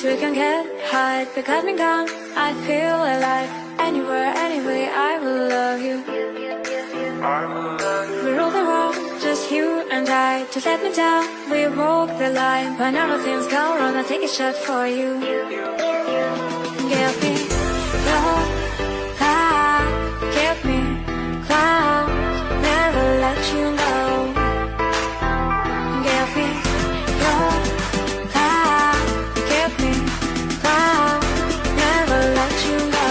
last we can get high, because me gone, I feel alive. Anywhere, anyway, I will love you. We rule the world, just you and I. To let me down, we walk the line. When all the things go wrong, I'll take a shot for you. Give me your love, give me clouds, never let you go. Give me your love, give me clouds, never let you go.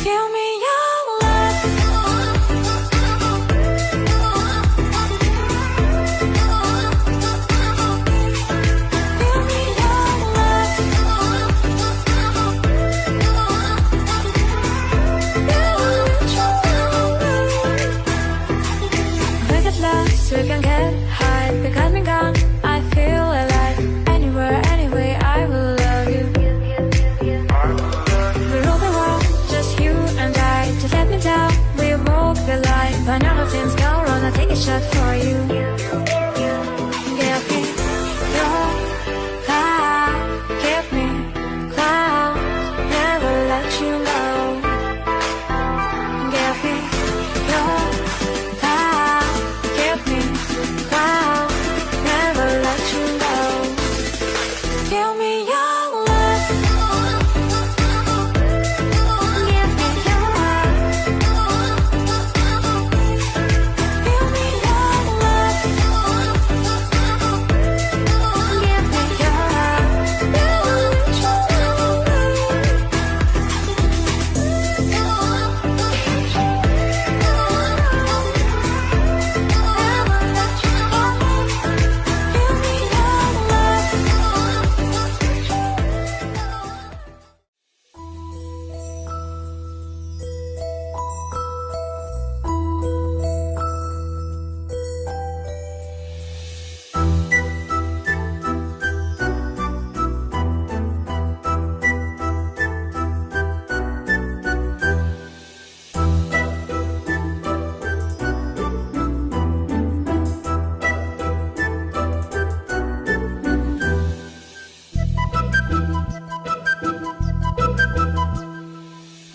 Give me your love. Give me your love. We get lost, we can get high, because me gone, I feel alive. Anywhere, anyway, I will love you. We rule the world, just you and I. To let me down, we walk the line. When all the things go wrong, I'll take a shot for you. Give me your love, give me clouds, never let you go. Give me your love, give me clouds, never let you go. Give me your love. Give me your love. Give me your love. Give me your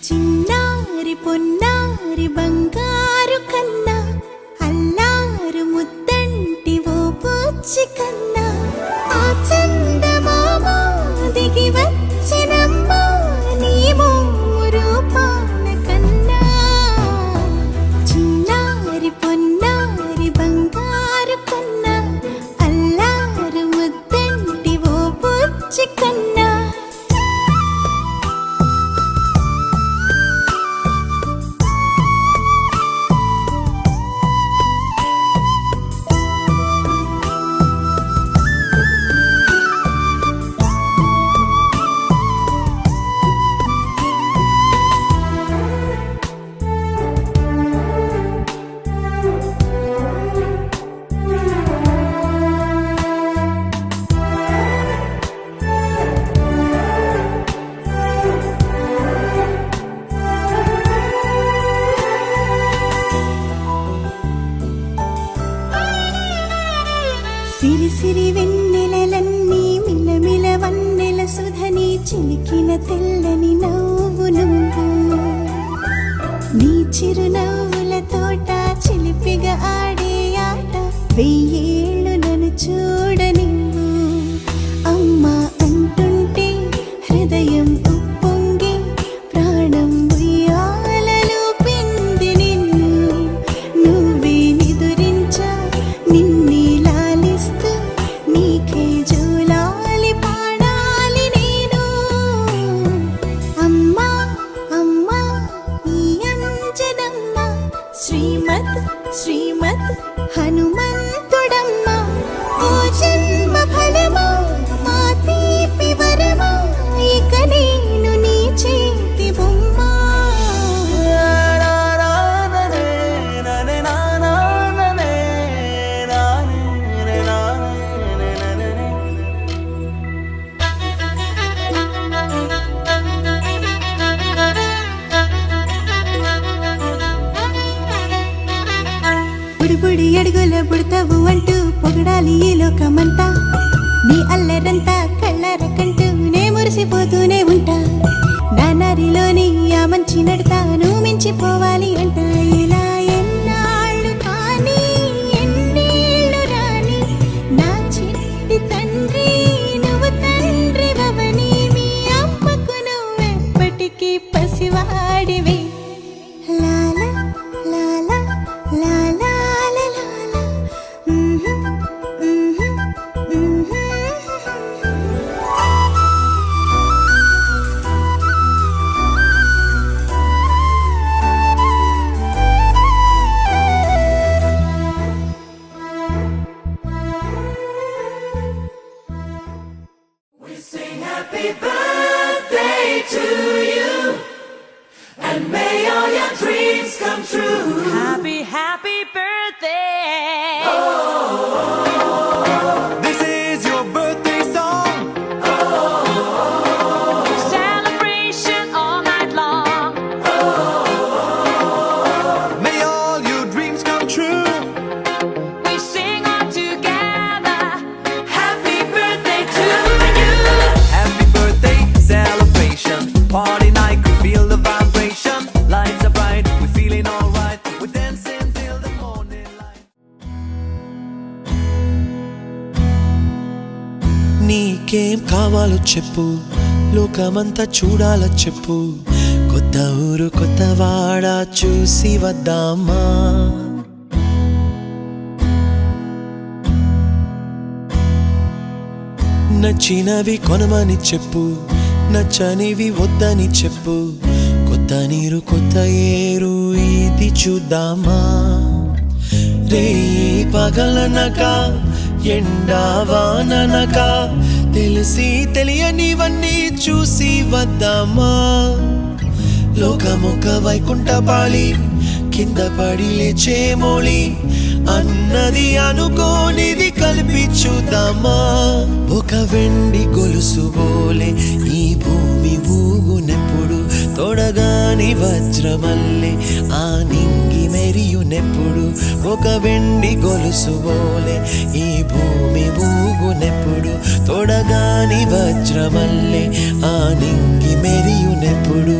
చిన్నారి పొన్నారి బంగారు కన్నా అల్లారు ముద్దంటి ఓ పూచి కన్నా ఆ చందమామ దిగి వచ్చినమ్మ నీ మోము రూపాన కన్నా చిన్నారి పొన్నారి బంగారు కన్నా అల్లారు ముద్దంటి ఓ పూచి కన్నా సిరి సిరి వెన్నెలలన్నీ మిలమిల వన్నెల సుధని చిలికిన తెల్లని నవ్వు నువ్వు నీ చిరునవ్వుల తోట చిలిపిగా ఆడే ఆట వెయ్యేళ్ళు నన్ను చూడ నువ్వు అమ్మా అంటుంటే హృదయం ఉప్పొంగి ప్రాణం ఉయ్యాలలో పిండి నిన్ను నువ్వే నిదురించా నిన్నే లాలిస్తూ నీకే జోలాలి పాడాలి నేను అమ్మా అమ్మా ఈ అంజనమ్మ శ్రీమత్ శ్రీమత్ హనుమంతుడమ్మ ఓ జన్మ ఫలమా మా తీపి వరమా ఇక నేను నీ చేతి బొమ్మ బుడి అడుగుల బుడతావు అంటూ పొగడాలి ఈ లోకమంతా నీ అల్లరంతా కళ్ళార కంటూ మురిసిపోతూనే ఉంటా. నా నరిలోని ఆ మంచి నడతాను మించిపోవాలి అంట. ఇలా ఎన్నాళ్ళు కానీ ఎన్నేళ్ళు రాని నా చిట్టి తండ్రి నువ్వు తండ్రి వవని. మీ అమ్మకు నువ్వెప్పటికీ పసివాడివి. లాలా లాలా లాలా లాలా. Happy birthday to you, and may all your dreams come true. Happy, happy birthday! This is your birthday song. Celebration all night long. May all your dreams come true. We sing all together. Happy birthday to you. Happy birthday celebration. Party night, we feel the vibration. Lights are bright, we're feeling alright. We're dancing till the morning light. నీకేం కావాలో చెప్పు, లోకమంతా చూడాల చెప్పు. కొత్త ఊరు కొత్త వాడ చూసి వద్దామా. నచ్చినవి కొనమని చెప్పు, నచ్చనివి వద్దని చెప్పు. కొత్త నీరు కొత్త ఏరు ఇది చూద్దామా. రే పగలనక ఎండా వాననక తెలిసి తెలియనివన్నీ చూసి వద్దామా. లోకమొక వైకుంఠపాళి, కింద పడి లేచే మోళి. అన్నది అనుకోనిది కలిపి చూద్దామా. ఒక వెండి గొలుసు బోలే ఈ భూమి ఊగునెప్పుడు. తొడగాని వజ్రమల్లే ఆ నింగి మెరియునెప్పుడు. ఒక వెండి గొలుసు బోలే ఈ భూమి ఊగునెప్పుడు. తొడగాని వజ్రమల్లే ఆ నింగి మెరియునెప్పుడు.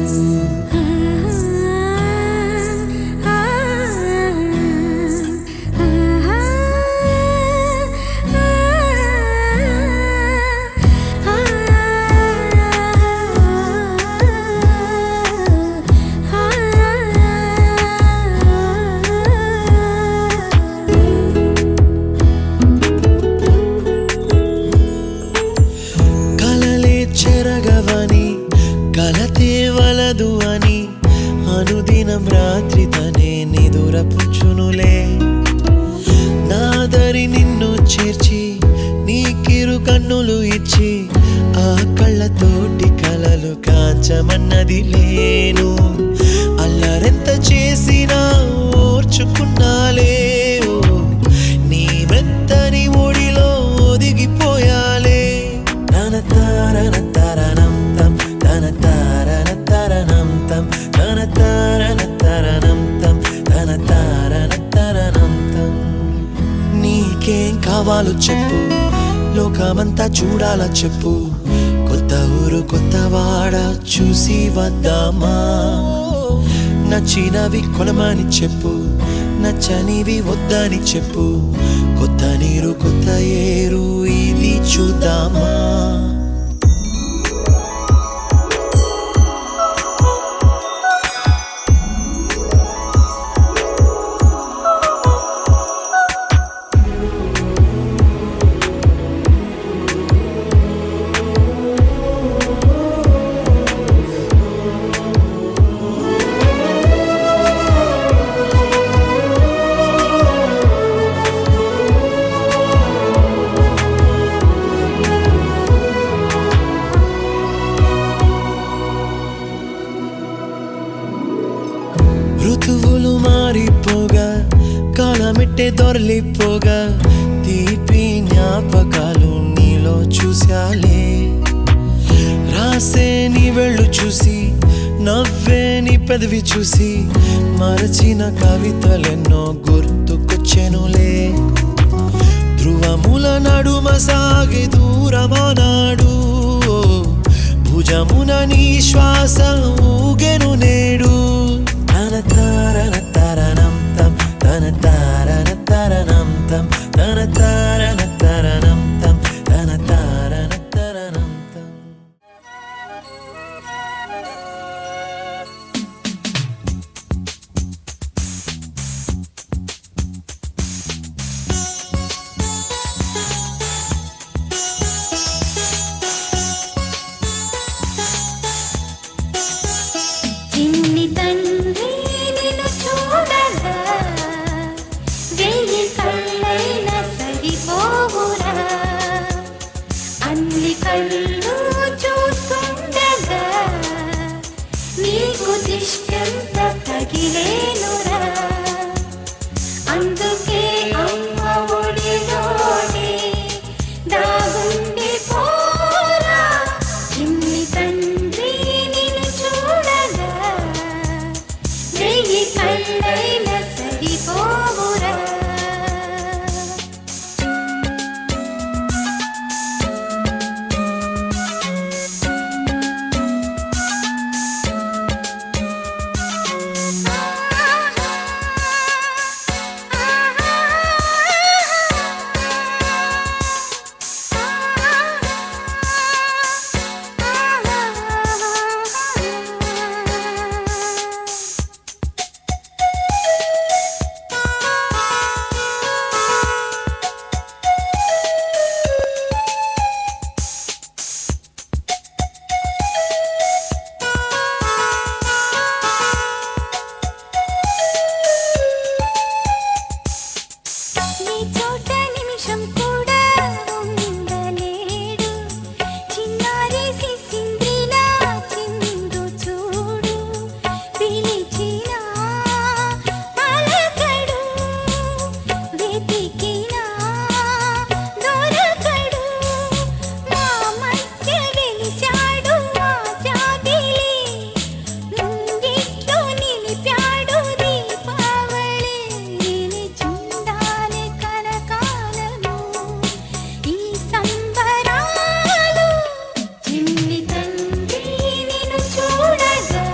చెరగవని కలతే వలదు అని అనుదినం రాత్రి తనే నిదురపుచ్చునులే. నాదరి నిన్ను చేర్చి నీకిరు కన్నులు ఇచ్చి ఆ కళ్ళతోటి కలలు కాంచమన్నది లేను. అల్లరెంత చేసినా ఓర్చుకున్నాలే. నీ మెత్తని ఒడిలో ఒదిగిపోయాలే. తన తారన తరణం తం తన తారన తరణం తం తన తారన తరణం తం తన తారన తరణం తం. నీకేం కావాలో చెప్పు, లోకమంతా చూడాల చెప్పు. కొత్త ఊరు కొత్త వాడ చూసి వద్దామా. నచ్చినవి కొనమని చెప్పు, నచ్చనివి వద్దని చెప్పు. కొత్త నీరు కొత్త ఏరు ఇది చూద్దామా. ఋతువులు మారిపోగా కాలమెట్టే దొరలిపోగా తీపి జ్ఞాపకాలు నీలో చూశాలే. రాసే నీ వెళ్ళు చూసి నవ్వే నీ పెదవి చూసి మరచిన కవితలెన్నో గుర్తుకొచ్చెనులే. ధ్రువముల నడుమ సాగే దూరమానాడు భుజమున నీ శ్వాస ఊగెను నేడు తన తారన తరణం తం తన తారన తరణం తం తన తారన తరణం తం తన తారన తరణం తం. చిన్ని తండ్రి నిన్ను చూడగా వెయ్యి కళ్ళైన సరిపోవురా అన్ని కళ్ళు చూస్తుండగా నీకు దిష్టంత తగిలేనురా అందుకే అమ్మ ఒడిలోనే దాగుండి పోరా చిన్ని తండ్రి నిన్ను చూడగా వెయ్యి కళ్ళైన సరిపోవురా నీ చోట నిమిషం కూడా ఉండలేడు చిన్నారి సిసింద్రిలా చిందు చూడు పిలిచినా పలకడు వెతికినా దొరకడు మా మధ్య వెలిశాడు మా జాబిలి ముంగిట్లో నిలిపాడు దీపావళి నిలిచుండాలి కలకాలము ఈ సంబరాలు చిన్ని తండ్రి నిన్ను చూడగా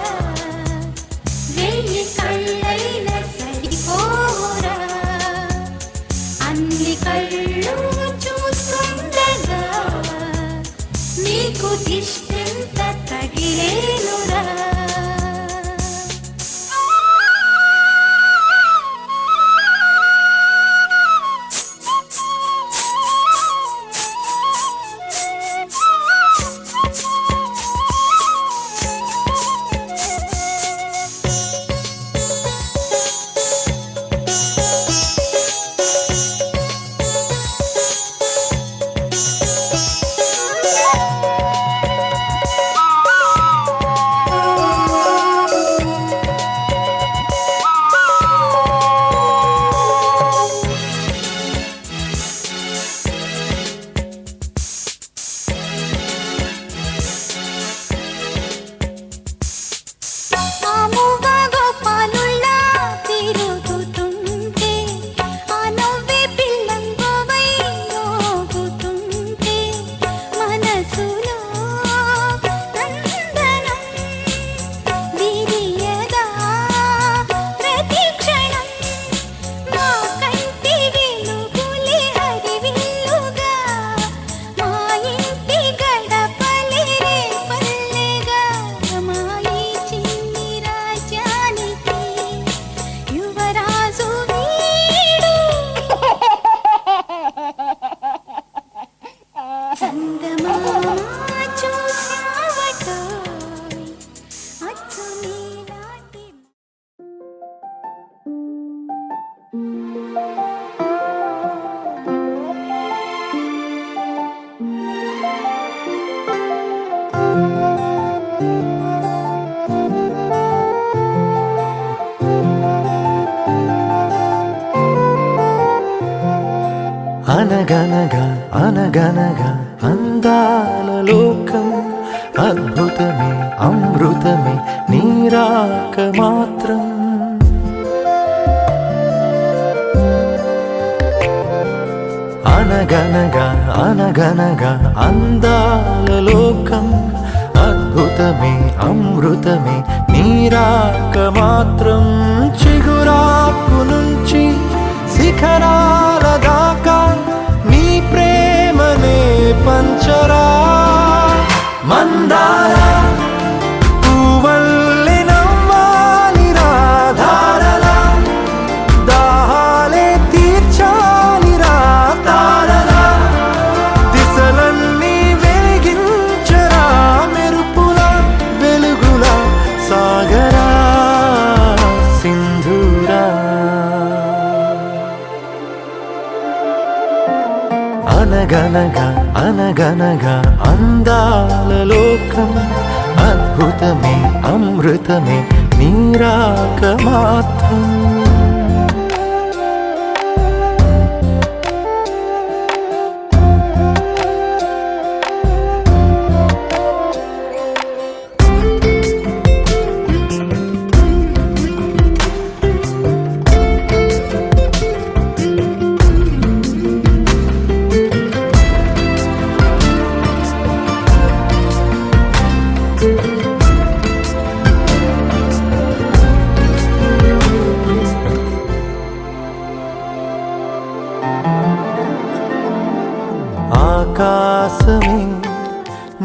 వెయ్యి కళ్ళైన సరిపోరా అన్ని కళ్ళు చూస్తుండగా నీకు దిష్టంత తగిలేనురా ఆముగా గోపాలుల్లా తిరుగుతుంటే ఆ నవ్వే పిల్లంగోవై మోగుతుంటే మనసులో నందనం విరియదా ప్రతి క్షణం మా కంటి వెలుగులే హరివిల్లుగా మా ఇంటి గడపలే రేపల్లెగా మా ఈ చిన్ని రాజ్యానికి యువరాజు వీడు చందమామ చూసావటోయ్ అచ్చు నీలాంటి అనగనగా అనగనగా అందాల లోకం అద్భుతమే అమృతమే నీరాక మాత్రం అనగనగా అనగనగా అందాల లోకం అద్భుతమే అమృతమే నీరాక మాత్రం చిగురాకు నుంచి శిఖరాల దాకా నీ ప్రేమనే పంచరా మందార పువ్వల్లె నవ్వాలి రాధారలా దాహాలే తీర్చాలి రా తారలా దిశలన్నీ వెలిగించరా మెరుపుల వెలుగుల సాగరా సింధూరా అనగనగా అనగనగా అందాల లోకం అద్భుతమే అమృతమే నీరాక మాత్రం ఆకాశమే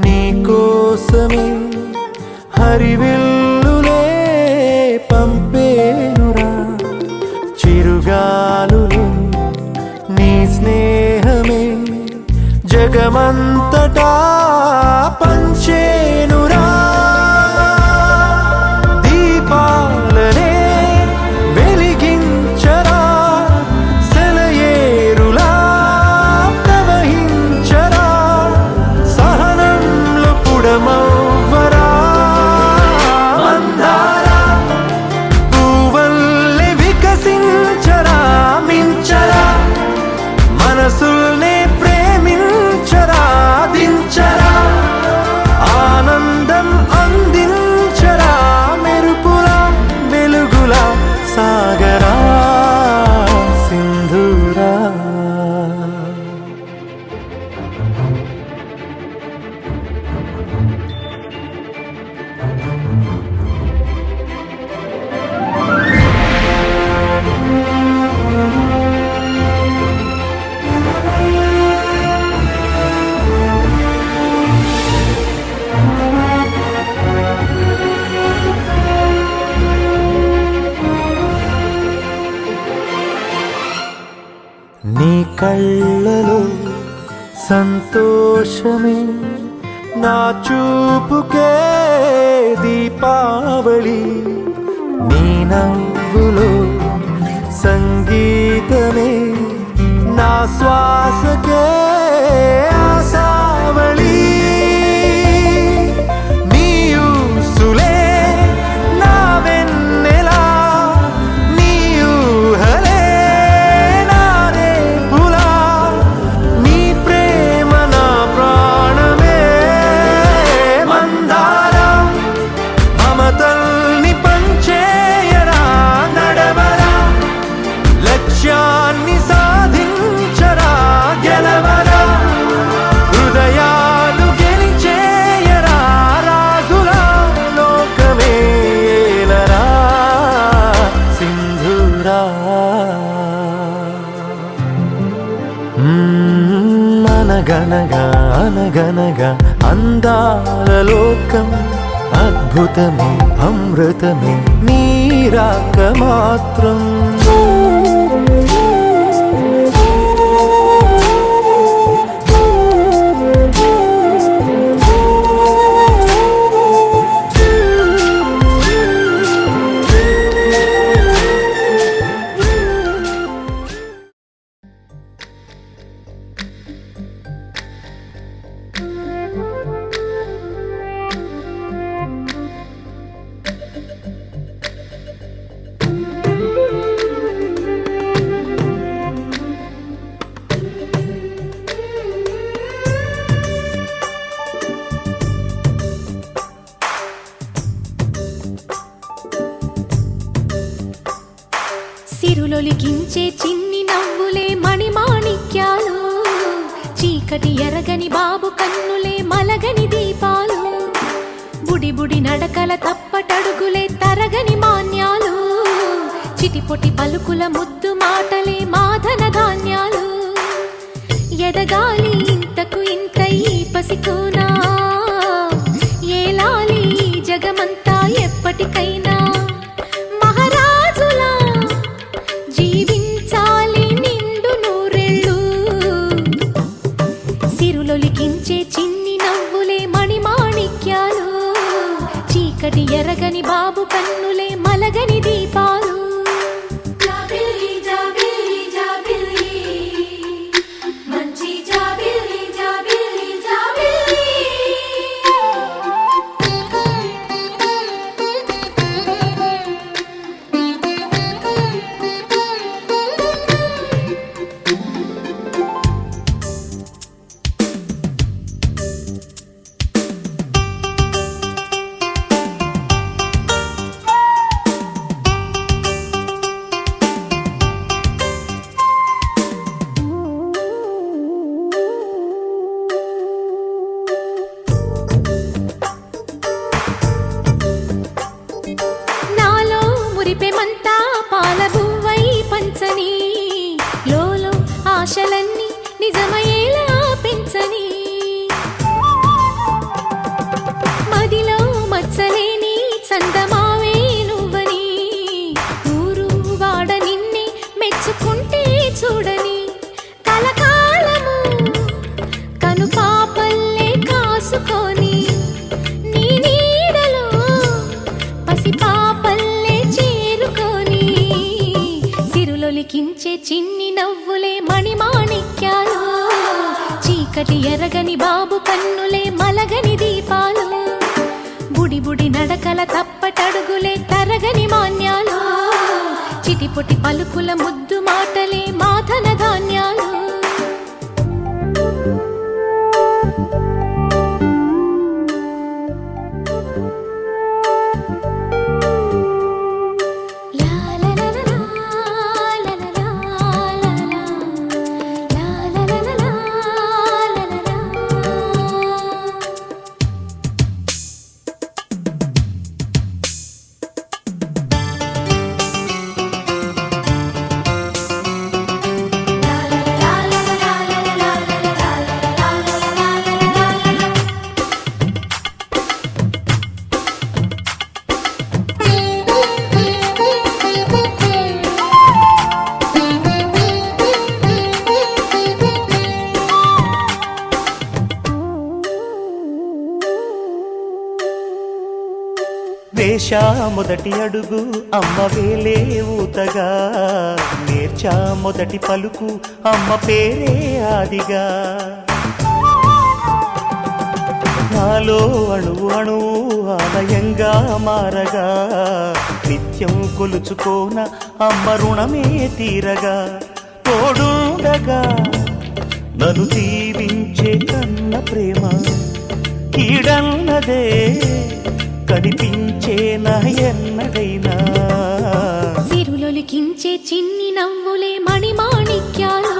నీకోసమే హరివిల్లులే పంపేనురా చిరుగాలులే నీ స్నేహమే జగమంతటా పంచేనురా దీపాలనే వెలిగించరా సెలయేరులా ప్రవహించరా సహనంలో పుడమవ్వరా మందార పువ్వల్లె వికసించరా మించరా మనసుల్నే ప్రేమించరా దించరా ఆనందం అందించరా మెరుపుల వెలుగుల సాగరా సింధూరా నీ కళ్ళలో సంతోషమే నా చూపుకే దీపావళి నీ నవ్వులో సంగీతమే నా శ్వాసకే ఆశావళి నీ ఊసులే నా వెన్నెలా నీ ఊహలే నా రేపులా నీ ప్రేమ నా ప్రాణమే మందార మమతల్ని పంచేయరా నడవరా లక్ష్యాన్ని సాధించరా గెలవరా హృదయాలు గెలిచేయరా రాజులా లోకమే ఏలరా సింధూరా అనగనగా అనగనగా అందాల లోకం అద్భుతమే అమృతమే నీరాక మాత్రం సిరులొలికించే చిన్ని నవ్వులే మణిమాణిక్యాలు చీకటి ఎరగని బాబు కన్నులే మలగని దీపాలు గుడి బుడి నడకల తప్పటడుగులే తరగని మాన్యాలు చిటిపొటి పలుకుల ముద్దు మాటలే మాధన ధాన్యాలు ఎదగాలి ఇంతకు ఇంత ఈ పసికోనా ఏలాలి ఈ జగమంతా ఎప్పటికైనా మహారాజులా జీవించాలి నిండు నూరెళ్ళు సిరులొలికించే చిన్ని నవ్వులే మణిమాణిక్యాలు చీకటి ఎరగని బాబు కన్నులే మలగని దీపాలు జాబిల్లి జాబిల్లి జాబిల్లి మంచి జాబిల్లి జాబిల్లి జాబిల్లి నాలో మురిపెమంతా పాలబువ్వై పంచని లోలో ఆశలన్నీ నిజమయ్యేలా పెంచని మదిలో మచ్చలేని చందమావే నువ్వని ఊరు వాడ నిన్నే మెచ్చుకుంటే చూడని కలకాలము కను పాపల్లే కాసుకొని నీ నీడలో పసిపాపల్లే చేరుకొని సిరులొలికించే చిన్ని నవ్వులే మణిమాణిక్యాలు చీకటి ఎరగని బాబు కన్నులే మలగని దీపాలు బుడి బుడి నడకల తప్పటడుగులే తరగని మాన్యాలు చిటిపొటి పలుకుల ముద్దు మాటలే మాధన ధాన్యాలు లా లా లా లా లా లా లా లా లా లా లా లా వేశా మొదటి అడుగు అమ్మ వేలే ఊతగా నేర్చా మొదటి పలుకు అమ్మ పేరే ఆదిగా నాలో అణువు అణువు ఆలయంగా మారగా నిత్యం కొలుచుకోన అమ్మ రుణమే తీరగా తోడుండగా నన్ను దీవించే కన్న ప్రేమ కీడన్నదే కనిపించే నా ఎన్నడైనా సిరులొలికించే చిన్ని నవ్వులే మణిమాణిక్యాలు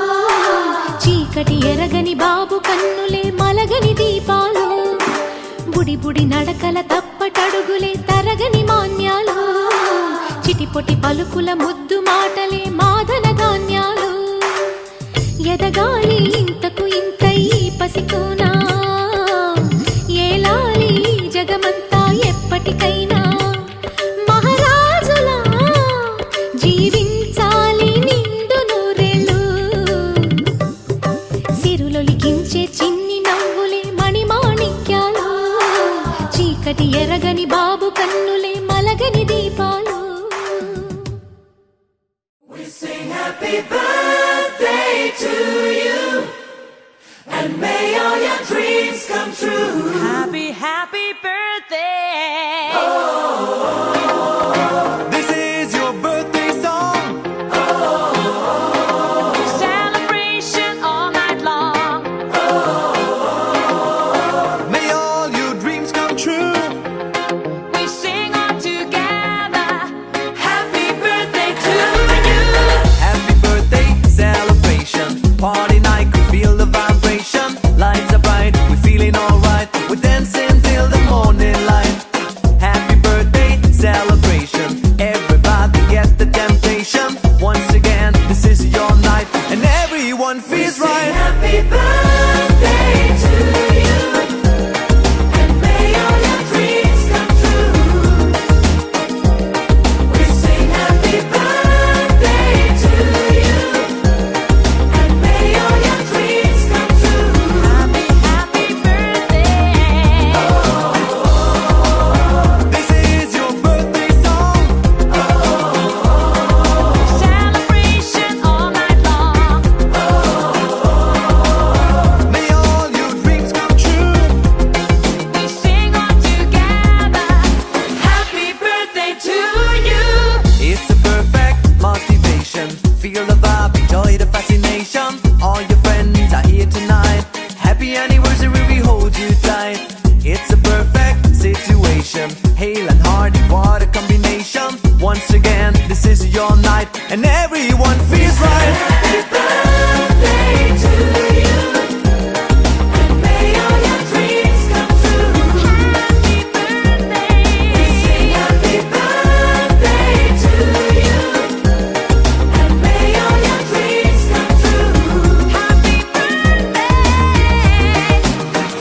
చీకటి ఎరగని బాబు కన్నులే మలగని దీపాలు బుడి బుడి నడకల తప్పటడుగులే తరగని మాన్యాలు చిటిపొటి పలుకుల ముద్దు మాటలే మాధన ధాన్యాలు ఎదగాలి ఇంతకు ఇంత ఈ పసికోనా ఏలాలి ఈ జగమంతా ఎప్పటికైనా మహారాజులా జీవించాలి నిండు నూరెళ్ళు సిరులొలికించే చిన్ని నవ్వులే మణిమాణిక్యాలు చీకటి ఎరగని బాబు కన్నులే మలగని దీపాలు We sing happy birthday to you, and may all your dreams come true. Happy, happy birthday. This is your birthday song. Celebration all night long. May all your dreams come true. We sing all together. Happy birthday to you. Happy birthday celebration. Party night, could feel the vibration. Lights are bright, we're feeling alright. We're dancing till the morning. celebration. Everybody get the temptation. Once again, this is your night, and everyone feels right. Happy birthday to you, and may all your dreams come true. We sing happy birthday to you, and may all your dreams come true. Happy, happy birthday. This is your birthday song. Celebration all night long. May all your dreams come true. We sing all together. Happy birthday to you. It's a perfect motivation. Feel the vibe, enjoy the fascination. All your friends are here tonight. Happy anniversary, we hold you tight. It's a perfect situation. Hale and hearty, what a combination. Once again, this is your night, and everyone feels right. Happy birthday to you, and may all your dreams come true. Happy birthday. We sing happy birthday to you, and may all your dreams come true. Happy birthday.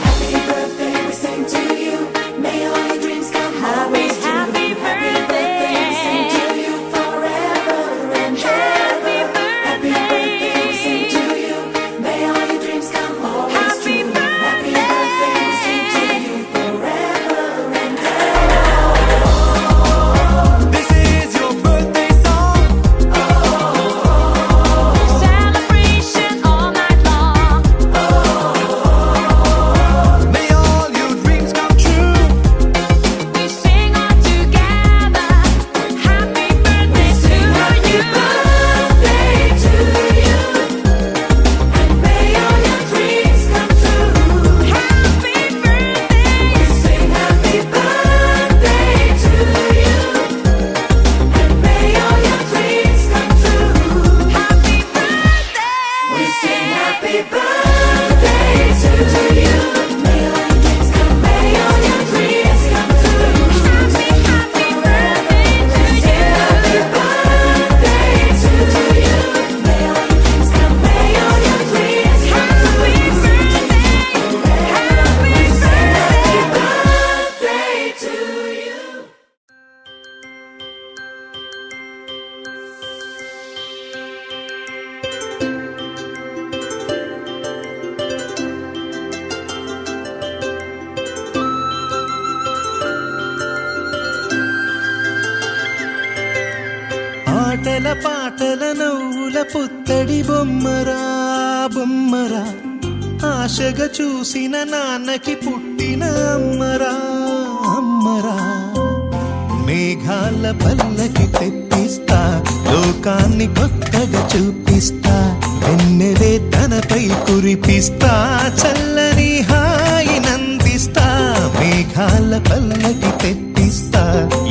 Happy birthday, we sing to you. May all your dreams come always true. Happy birthday. We sing to you forever and ever. Happy birthday, we sing to you. May all your dreams come always Happy true. Happy birthday, we sing to you forever and This is your birthday song. Celebration all night long. May all your dreams come true. We sing all together. Happy birthday to you. birthday to you, and may all your dreams come true. Happy birthday. We sing happy birthday to you, and may all your dreams come true. Happy birthday. We sing happy birthday to you. May all your dreams come, may all your dreams come true. Happy, happy birthday to you. Happy birthday to you. May all your dreams come, may all your dreams come Happy birthday. birthday to you. ఆటల పాటల నవ్వుల పుత్తడి బొమ్మరా బొమ్మరా, ఆశగా చూసిన నాన్నకి పుట్టిన అమ్మరా అమ్మరా. మేఘాల పల్లకి తెప్పిస్తా, లోకాన్ని కొత్తగా చూపిస్తా, వెన్నెలే తనపై కురిపిస్తా, చల్లని హాయినందిస్తా. మేఘాల పల్లకి తెప్పిస్తా,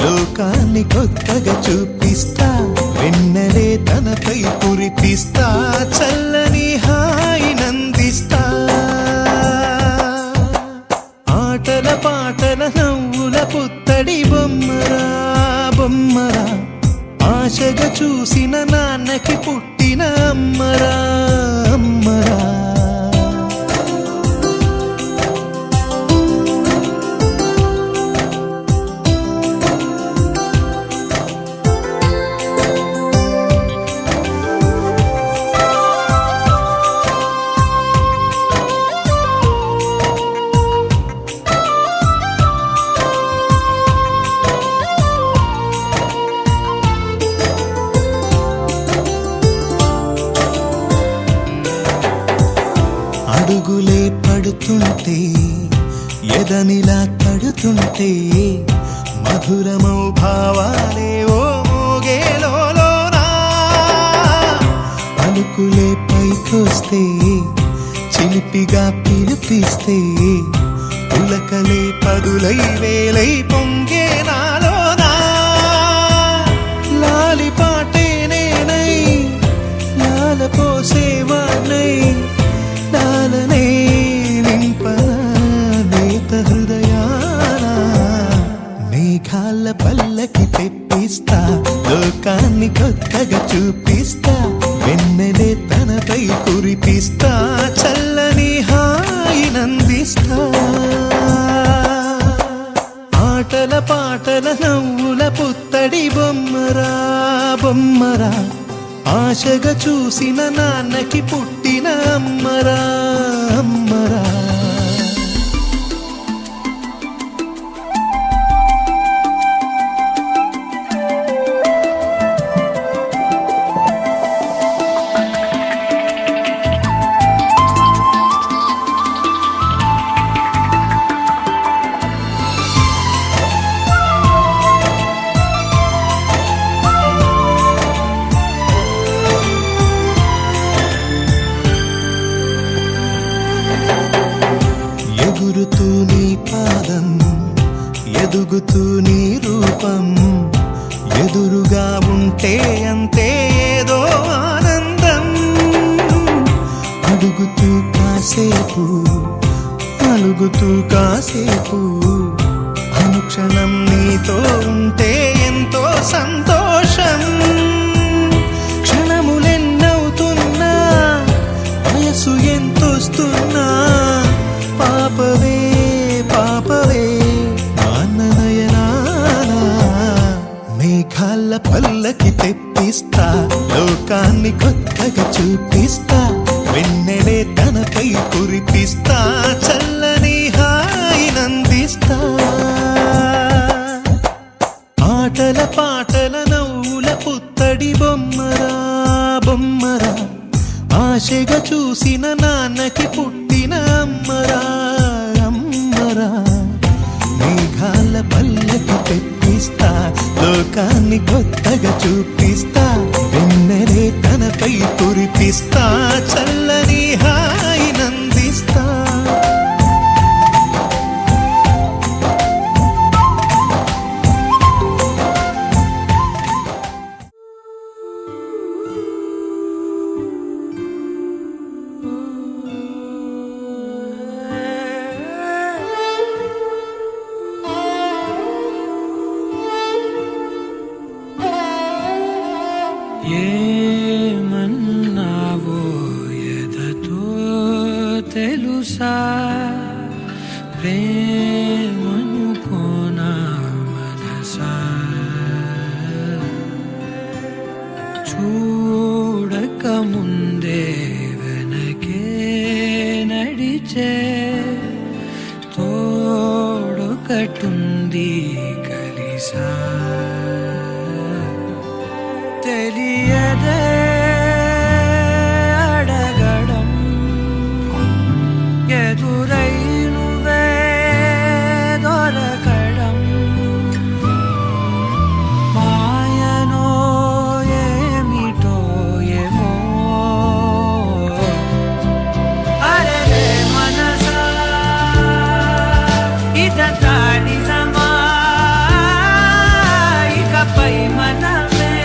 లోకాన్ని కొత్తగా చూపిస్తా, వెన్నెలే తనపై కురిపిస్తా, చల్లని హాయినందిస్తా. ఆటల పాటల నవ్వుల పుత్తడి బొమ్మరా బొమ్మరా, ఆశగా చూసిన నాన్నకి పుట్టిన అమ్మరా అమ్మరా. అడుగులే పడుతుంటే, ఎదనిలా తడుతుంటే, మధురమౌ భావాలే ఓ మోగేలోనా. పలుకులే పైకొస్తే, చిలిపిగా పిలిపిస్తే, పులకలే పదులై వేలై పొంగే నాలోనా. లాలి పాటే నేనై, లాల పోసేవాణ్ణై, లాలనే నింపన నేత హృదయాన. మేఘాల పల్లకి తెప్పిస్తా లోకాన్ని కొత్తగా చూపిస్తా వెన్నెలే తనపై కురిపిస్తా చల్లని హాయినందిస్తా ఆటల పాటల నవ్వుల పుత్తడి బొమ్మరా బొమ్మరా ఆశగా చూసిన నాన్నకి పుట్టిన అమ్మరా అమ్మరా ఎగురుతూ నీ పాదం ఎదుగుతూ నీ రూపం ఎదురుగా ఉంటే అంతే ఏదో ఆనందం అడుగుతూ కాసేపు అలుగుతూ కాసేపు అనుక్షణం నీతో ఉంటే ఎంతో సంతోషం క్షణములెన్నవుతున్నా వయసు ఎంతొస్తున్నా పాపవే పాపవే నాన్ననయనానా మేఘాల పల్లకి తెప్పిస్తా లోకాన్ని కొత్తగా చూపిస్తా వెన్నెలే తనపై కురిపిస్తా చల్లని హాయినందిస్తా ఆటల పాటల నవ్వుల పుత్తడి బొమ్మరా బొమ్మరా ఆశగా చూసిన నాన్నకి పుట్టిన అమ్మరా అమ్మరా మేఘాల పల్లకి తెప్పిస్తా లోకాన్ని కొత్తగా చూపిస్తా వెన్నెలే తనపై కురిపిస్తా చల్లని హాయినందిస్తా ఏమన్నావో ఎదతో తెలుసా ప్రేమను కోనా మనసా చూడక ముందే వెనకే నడిచే తోడొకటుంది కలిసా తెలియదే అడగడం ఎదురై నువ్వే దొరకడం మాయనో ఏమిటో ఏమో అరే మనసా ఇదంతా నిజమా ఇకపై మనమే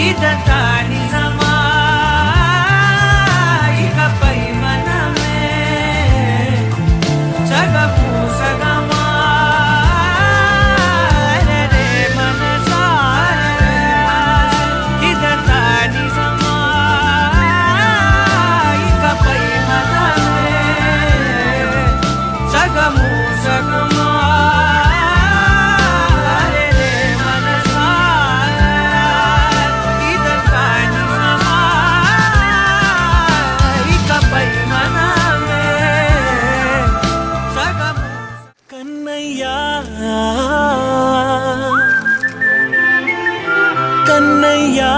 ఇదంతా నిజమా ఇకపై మనమే సగము సగమా రే మనసా ఇదంతా నిజమా ఇకపై మనమే సగము సగమా రే మనసా ఇదంతా నిజమా ఇకపై మనమే సగము కన్నయ్యా కన్నయ్యా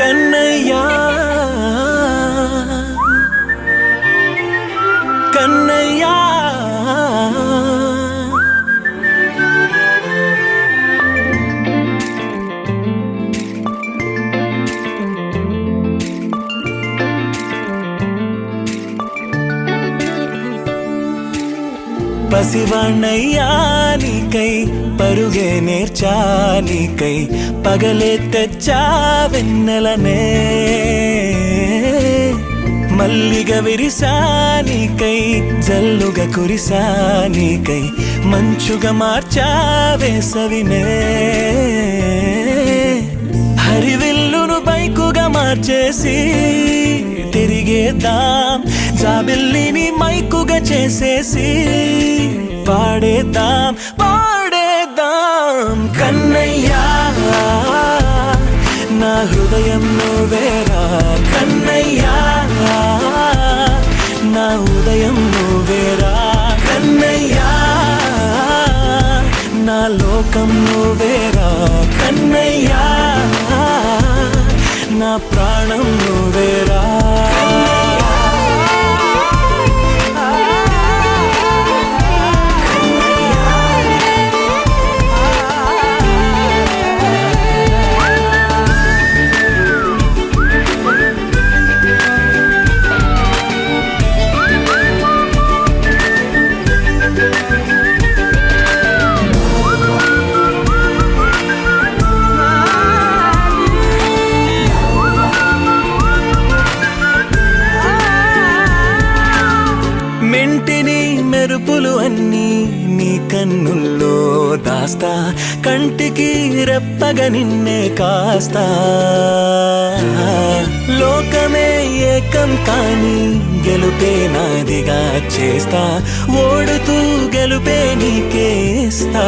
కన్నయ్యా కన్నయ్యా పసివాణ్ణయ్యా నీకై పరుగే నేర్చా నీకై పగలే తెచ్చా వెన్నెలనే మల్లిగ విరిసా నీకై జల్లుగా కురిసా నీకై మంచుగా మార్చా వేసవినే హరివిల్లును బైకుగా మార్చేసి తిరిగేద్దాం జాబిల్లిని మైకుగా చేసేసి పాడేద్దాం పాడేద్దాం కన్నయ్యా నా హృదయం నువ్వేరా కన్నయ్యా నా ఉదయం నువ్వేరా కన్నయ్యా నా లోకం నువ్వేరా కన్నయ్యా నా ప్రాణం నువ్వేరా మెంటిని మెరుపులు అన్నీ నీ కన్నుల్లో దాస్తా కంటికి రెప్పగా నిన్నే కాస్తా లోకమే ఏకం కాని గెలుపే నాదిగా చేస్తా ఓడుతూ గెలుపే నీకేస్తా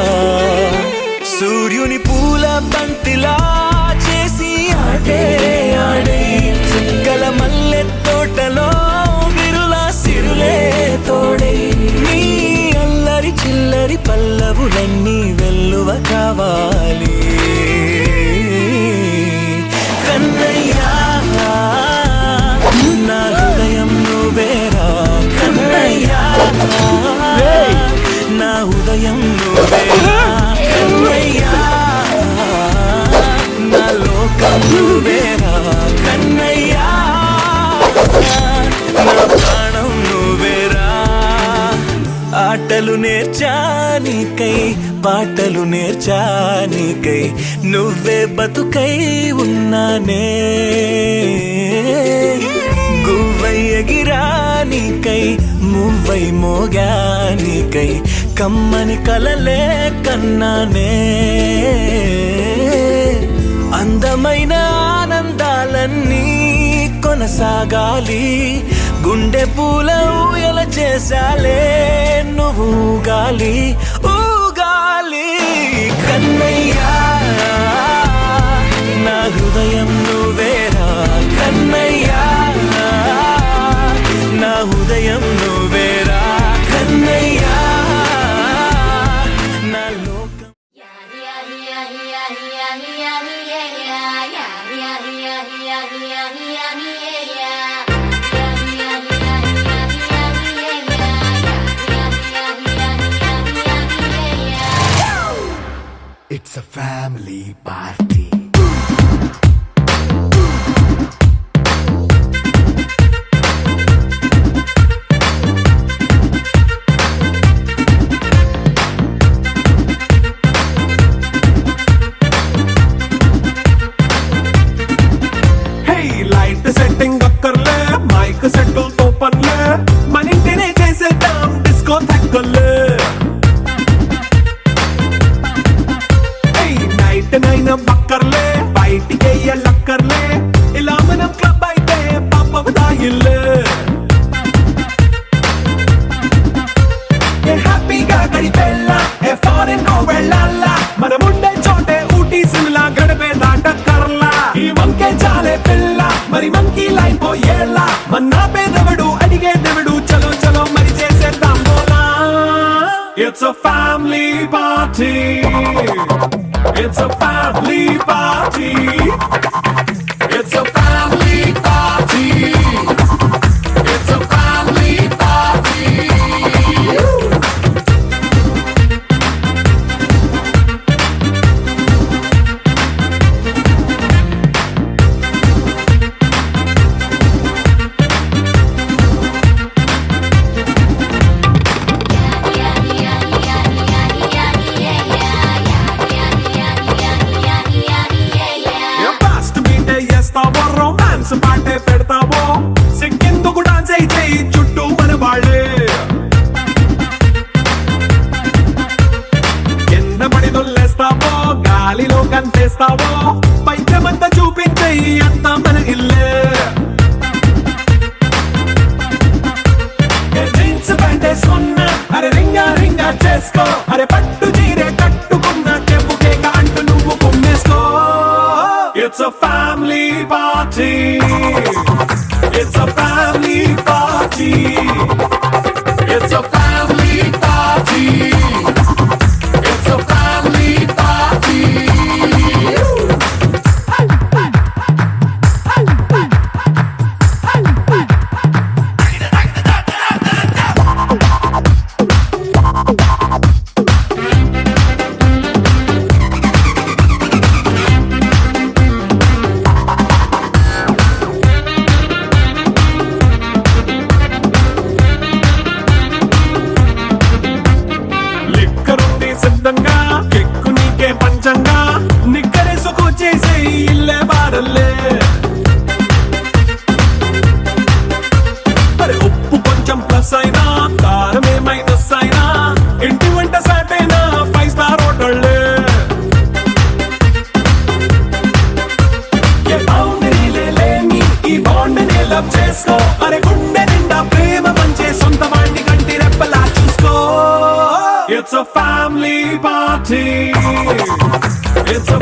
సూర్యుని పూల బంతిలా చేసి ఆడే ఆడే చుక్కల మల్లె తోటలో సిరులే తోడై నీ అల్లరి చిల్లరి పల్లవులన్నీ వెల్లువ కావాలి కన్నయ్యా నా హృదయం నువ్వేరా కన్నయ్యా నా ఉదయం నువ్వేరా కన్నయ్యా నా లోకం నువ్వేరా కన్నయ్యా నా ప్రాణం నువ్వేరా ఆటలు నేర్చా నీకై పాటలు నేర్చా నీకై నువ్వే బతుకై ఉన్నానే గువ్వై ఎగిరా నీకై మువ్వై మోగా నీకై కమ్మని కలలే కన్నానే అందమైన ఆనందాలన్నీ కొనసాగాలి గుండె పూల ఊయల చేసాలే నువ్వు ఊగాలి ఊగాలి కన్నయ్యా నా హృదయం నువ్వేరా కన్నయ్యా నా హృదయం నువ్వేరా కన్నయ్యా నా లోకం It's a family party. బయటనైనా బక్కర్లే బయటికెయ్యలక్కర్లే ఇలా మనం క్లబ్ అయితే పాపవదా ఇల్లు ఏ హ్యాపీగా గడిపెళ్ళ ఏ ఫారెన్ కో వెళ్ళాల మనముండే చోటే ఊటీ సిమ్లా గడిపే దాటక్కర్లా ఈ వంకే చాలే పిల్ల మరి మంకీ లైన్ పోయేళ్ళ మన్నా పేదవడు అడిగే దేవుడు చలో చలో మరి చేసేద్దాం బోలా It's a family party. It's a family party. It's a family party. It's a family party. Fast బీటే చేస్తావో రొమాన్స్ పాటే పెడతావో సిక్కిందుకు డాన్స్ అయి చేయి చుట్టూ మన వాళ్ళే కింద పడి దొల్లేస్తావో గాలిలో కంటేస్తావో పైచమంతా చూపించేయి అంతా మన ఇల్లే జీన్స్ ప్యాంట్ వేసుకున్నా అరే రింగా రింగా చేసుకో అరే పట్టు చీరే కట్టుకున్న చెప్పు కేక అంటూ నువ్వు కుమ్మేసుకో It's a family party. It's a family party. It's a family party. It's a family party. లిక్కరుంది సిద్ధంగా కిక్కు నీకే పంచంగా నిక్కరేసుకు చేసే ఇల్లే బారల్లే అరే ఉప్పు కొంచెం ప్లస్ అయినా కారమే మైనస్ అయినా ఇంటి వంట సాటైనా 5 స్టార్ హోటళ్ళే ఏ బౌండరీలే లేని ఈ బాండ్ని లవ్ చేసుకో అరే గుండె నిండా ప్రేమ పంచే సొంత వాడిని కంటి రెప్పలా చూసుకో It's a family party. It's a